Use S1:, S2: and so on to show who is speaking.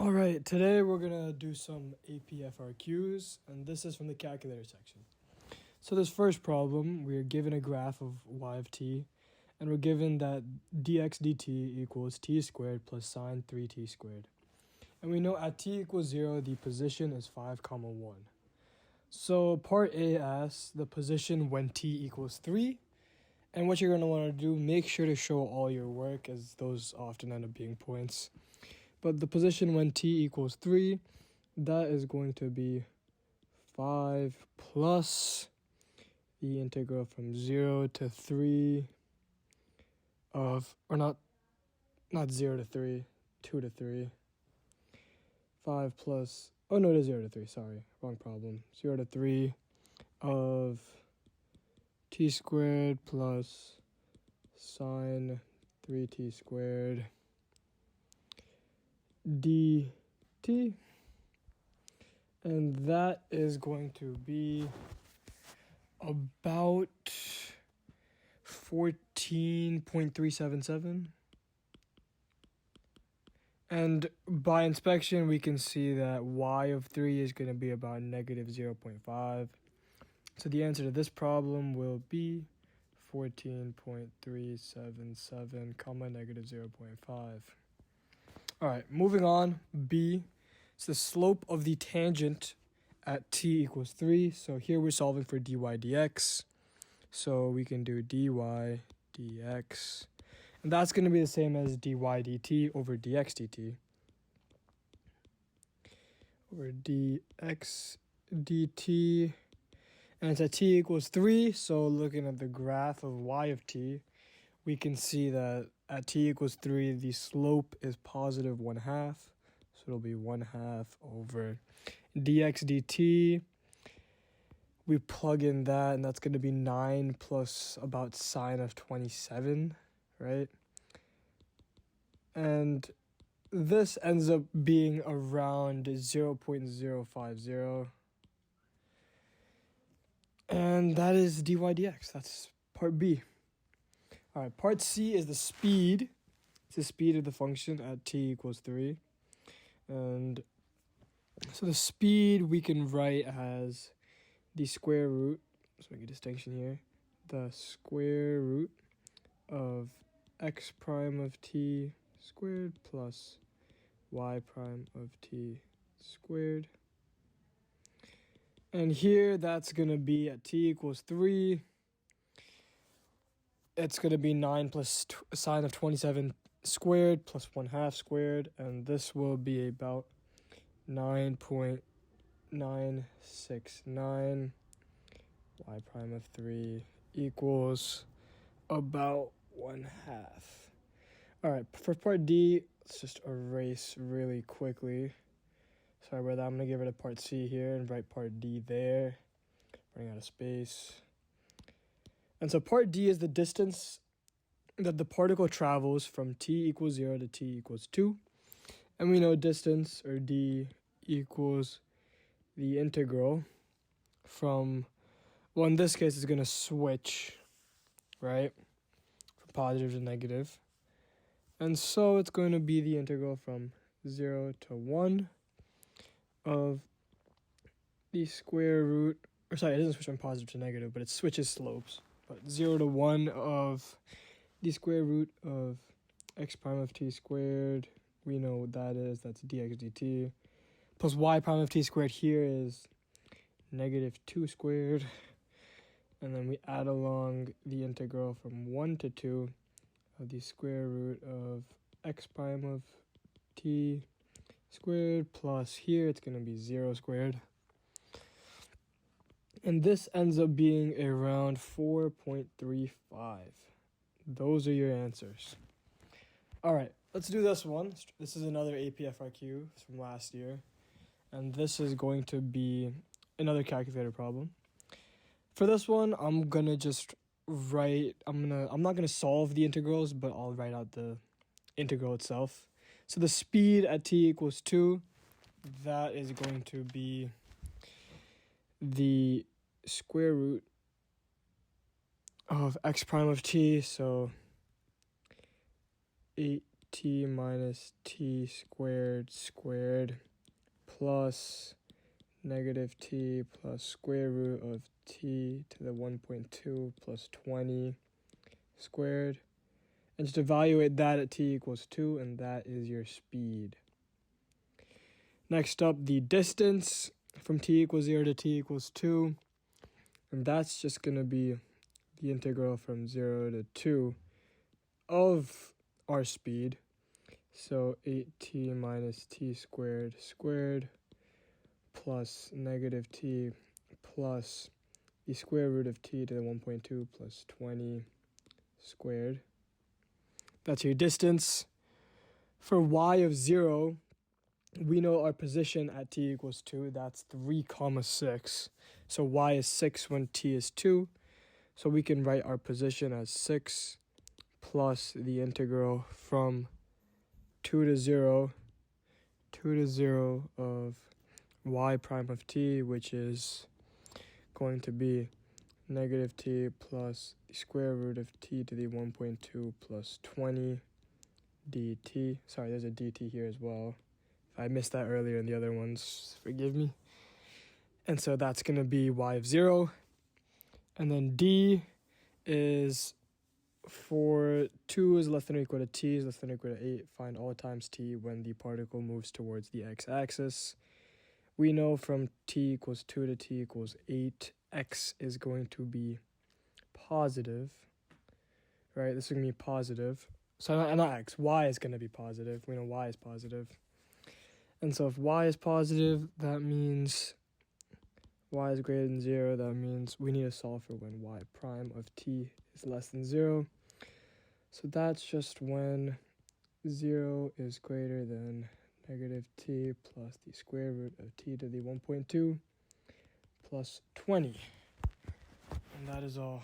S1: All right, today we're gonna do some AP FRQs, and this is from the calculator section. So this first problem, we are given a graph of y of t, and we're given that dx dt equals t squared plus sine 3t squared. And we know at t equals 0, the position is 5, 1. So part A asks the position when t equals 3, and what you're gonna wanna do, make sure to show all your work, as those often end up being points. But the position when t equals 3, that is going to be 5 plus the integral from 0 to 3 of, or not 0 to 3, 2 to 3. 5 plus, oh no, it is 0 to 3, sorry, wrong problem. 0 to 3 of t squared plus sine 3t squared dt, and that is going to be about 14.377. And by inspection, we can see that y of 3 is going to be about negative 0.5. So the answer to this problem will be 14.377, comma, negative 0.5. All right, moving on, B. It's the slope of the tangent at t equals 3. So here we're solving for dy dx. So we can do dy dx. And that's going to be the same as dy dt over dx dt. Over dx dt. And it's at t equals 3. So looking at the graph of y of t, we can see that at t equals 3, the slope is positive 1/2. So it'll be 1/2 over dx dt. We plug in that, and that's going to be 9 plus about sine of 27, right? And this ends up being around 0.050. And that is dy dx. That's part B. All right, part C is the speed. It's the speed of the function at t equals 3. And so the speed we can write as the square root, let's make a distinction here, the square root of x prime of t squared plus y prime of t squared. And here that's going to be at t equals 3. It's going to be 9 plus sine of 27 squared plus 1/2 squared. And this will be about 9.969. Y prime of 3 equals about 1/2. All right, for part D, let's just erase really quickly. Sorry about that. I'm going to give it a part C here and write part D there. Running out of space. And so part D is the distance that the particle travels from t equals 0 to t equals 2. And we know distance, or d, equals the integral from, well, in this case, it's going to switch, right, from positive to negative. And so it's going to be the integral from 0 to 1 of the square root, or sorry, it doesn't switch from positive to negative, but it switches slopes. But 0 to 1 of the square root of x prime of t squared, we know what that is, that's dx dt, plus y prime of t squared here is negative 2 squared. And then we add along the integral from 1 to 2 of the square root of x prime of t squared, plus here it's going to be 0 squared. And this ends up being around 4.35. Those are your answers. All right, let's do this one. This is another AP FRQ from last year. And this is going to be another calculator problem. For this one, I'm going to just write, I'm not going to solve the integrals, but I'll write out the integral itself. So the speed at t equals 2, that is going to be the square root of x prime of t, so 8 t minus t squared squared plus negative t plus square root of t to the 1.2 plus 20 squared. And just evaluate that at t equals 2, and that is your speed. Next up, the distance from t equals 0 to t equals 2. And that's just going to be the integral from 0 to 2 of our speed. So 8t minus t squared squared plus negative t plus the square root of t to the 1.2 plus 20 squared. That's your distance. For y of 0, we know our position at t equals 2. That's 3, 6. So y is 6 when t is 2. So we can write our position as 6 plus the integral from 2 to 0 of y prime of t, which is going to be negative t plus the square root of t to the 1.2 plus 20 dt. Sorry, there's a dt here as well. If I missed that earlier in the other ones, forgive me. And so that's going to be y of 0. And then d is for 2 is less than or equal to t is less than or equal to 8. Find all times t when the particle moves towards the x-axis. We know from t equals 2 to t equals 8, x is going to be positive, right? This is going to be positive. So not x, y is going to be positive. We know y is positive. And so if y is positive, that means y is greater than 0. That means we need to solve for when y prime of t is less than 0. So that's just when 0 is greater than negative t plus the square root of t to the 1.2 plus 20. And that is all.